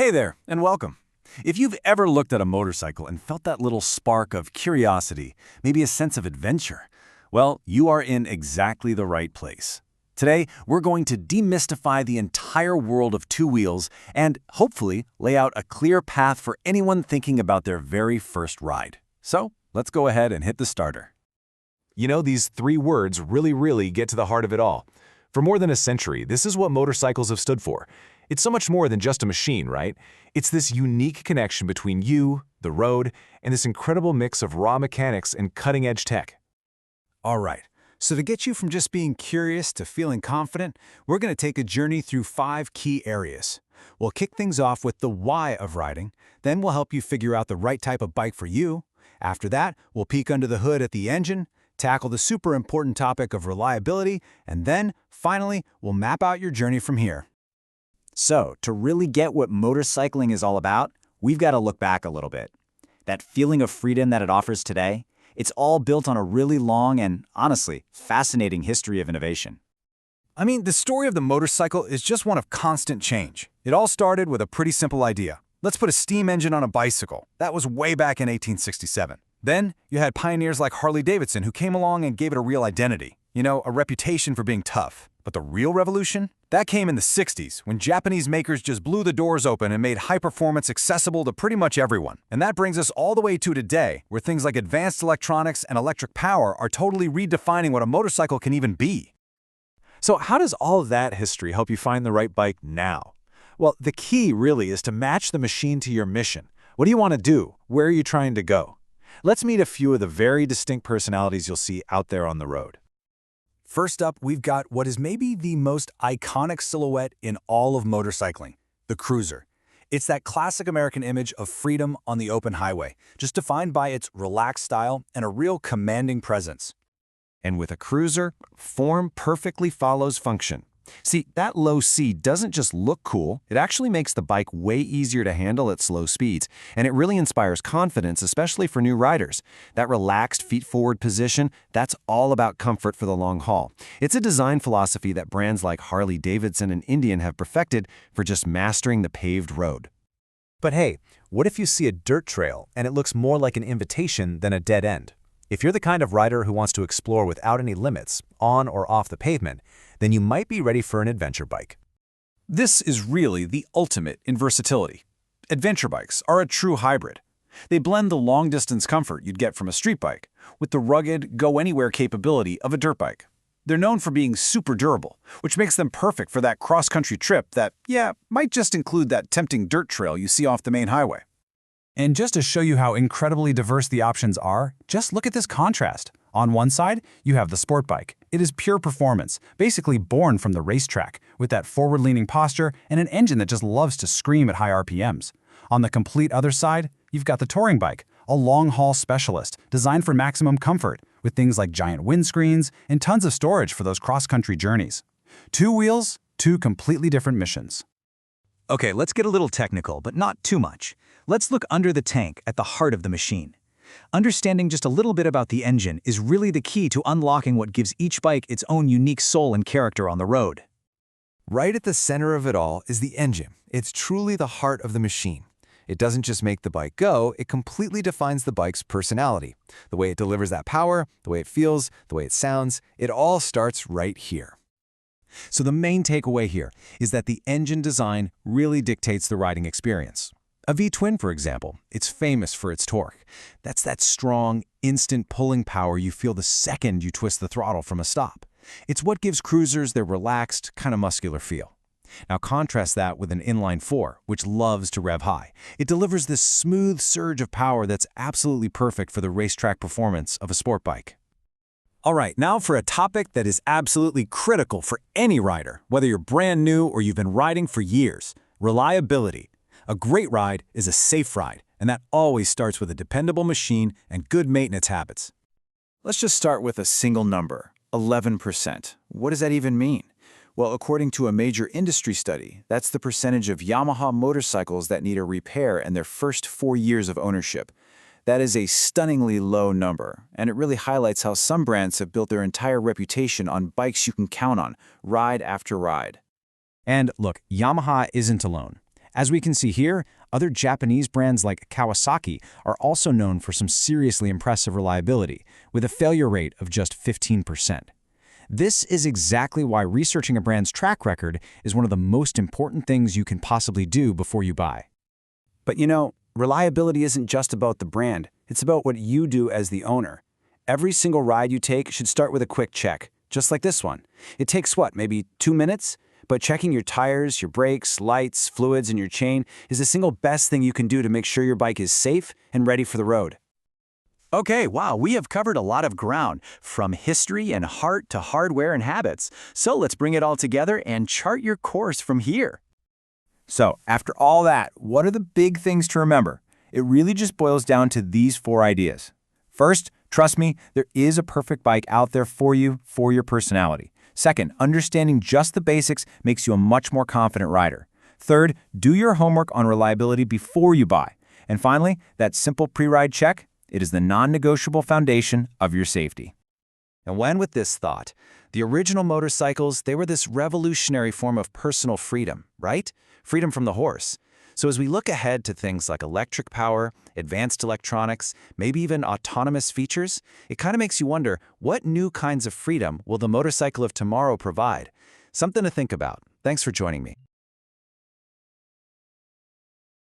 Hey there, and welcome. If you've ever looked at a motorcycle and felt that little spark of curiosity, maybe a sense of adventure, well, you are in exactly the right place. Today, we're going to demystify the entire world of two wheels and, hopefully, lay out a clear path for anyone thinking about their very first ride. So, let's go ahead and hit the starter. You know, these three words really get to the heart of it all. For more than a century, this is what motorcycles have stood for. It's so much more than just a machine, right? It's this unique connection between you, the road, and this incredible mix of raw mechanics and cutting-edge tech. All right, so to get you from just being curious to feeling confident, we're going to take a journey through 5 key areas. We'll kick things off with the why of riding, then we'll help you figure out the right type of bike for you. After that, we'll peek under the hood at the engine, tackle the super important topic of reliability, and then, finally, we'll map out your journey from here. So, to really get what motorcycling is all about, we've got to look back a little bit. That feeling of freedom that it offers today, it's all built on a really long and, honestly, fascinating history of innovation. I mean, the story of the motorcycle is just one of constant change. It all started with a pretty simple idea. Let's put a steam engine on a bicycle. That was way back in 1867. Then, you had pioneers like Harley-Davidson who came along and gave it a real identity. You know, a reputation for being tough. But the real revolution? That came in the 60s, when Japanese makers just blew the doors open and made high-performance accessible to pretty much everyone. And that brings us all the way to today, where things like advanced electronics and electric power are totally redefining what a motorcycle can even be. So how does all of that history help you find the right bike now? Well, the key really is to match the machine to your mission. What do you want to do? Where are you trying to go? Let's meet a few of the very distinct personalities you'll see out there on the road. First up, we've got what is maybe the most iconic silhouette in all of motorcycling, the cruiser. It's that classic American image of freedom on the open highway, just defined by its relaxed style and a real commanding presence. And with a cruiser, form perfectly follows function. See, that low C doesn't just look cool, it actually makes the bike way easier to handle at slow speeds, and it really inspires confidence, especially for new riders. That relaxed feet-forward position, that's all about comfort for the long haul. It's a design philosophy that brands like Harley-Davidson and Indian have perfected for just mastering the paved road. But hey, what if you see a dirt trail and it looks more like an invitation than a dead end? If you're the kind of rider who wants to explore without any limits, on or off the pavement, then you might be ready for an adventure bike. This is really the ultimate in versatility. Adventure bikes are a true hybrid. They blend the long-distance comfort you'd get from a street bike with the rugged, go-anywhere capability of a dirt bike. They're known for being super durable, which makes them perfect for that cross-country trip that, might just include that tempting dirt trail you see off the main highway. And just to show you how incredibly diverse the options are, just look at this contrast. On one side, you have the sport bike. It is pure performance, basically born from the racetrack, with that forward-leaning posture and an engine that just loves to scream at high RPMs. On the complete other side, you've got the touring bike, a long-haul specialist designed for maximum comfort, with things like giant windscreens and tons of storage for those cross-country journeys. Two wheels, two completely different missions. Okay, let's get a little technical, but not too much. Let's look under the tank at the heart of the machine. Understanding just a little bit about the engine is really the key to unlocking what gives each bike its own unique soul and character on the road. Right at the center of it all is the engine. It's truly the heart of the machine. It doesn't just make the bike go, it completely defines the bike's personality. The way it delivers that power, the way it feels, the way it sounds, it all starts right here. So the main takeaway here is that the engine design really dictates the riding experience. A V-twin, for example, it's famous for its torque. That's that strong, instant pulling power you feel the second you twist the throttle from a stop. It's what gives cruisers their relaxed, kind of muscular feel. Now contrast that with an inline-4, which loves to rev high. It delivers this smooth surge of power that's absolutely perfect for the racetrack performance of a sport bike. All right, now for a topic that is absolutely critical for any rider, whether you're brand new or you've been riding for years: reliability. A great ride is a safe ride, and that always starts with a dependable machine and good maintenance habits. Let's just start with a single number, 11%. What does that even mean? Well, according to a major industry study, that's the percentage of Yamaha motorcycles that need a repair in their first 4 years of ownership. That is a stunningly low number, and it really highlights how some brands have built their entire reputation on bikes you can count on, ride after ride. And look, Yamaha isn't alone. As we can see here, other Japanese brands like Kawasaki are also known for some seriously impressive reliability, with a failure rate of just 15%. This is exactly why researching a brand's track record is one of the most important things you can possibly do before you buy. But you know, reliability isn't just about the brand, it's about what you do as the owner. Every single ride you take should start with a quick check, just like this one. It takes what, maybe 2 minutes? But checking your tires, your brakes, lights, fluids, and your chain is the single best thing you can do to make sure your bike is safe and ready for the road. Okay, wow, we have covered a lot of ground, from history and heart to hardware and habits. So let's bring it all together and chart your course from here. So, after all that, what are the big things to remember? It really just boils down to these 4 ideas. First, trust me, there is a perfect bike out there for you, for your personality. Second, understanding just the basics makes you a much more confident rider. Third, do your homework on reliability before you buy. And finally, that simple pre-ride check, it is the non-negotiable foundation of your safety. And when with this thought, the original motorcycles, they were this revolutionary form of personal freedom, right? Freedom from the horse. So as we look ahead to things like electric power, advanced electronics, maybe even autonomous features, it kind of makes you wonder, what new kinds of freedom will the motorcycle of tomorrow provide? Something to think about. Thanks for joining me.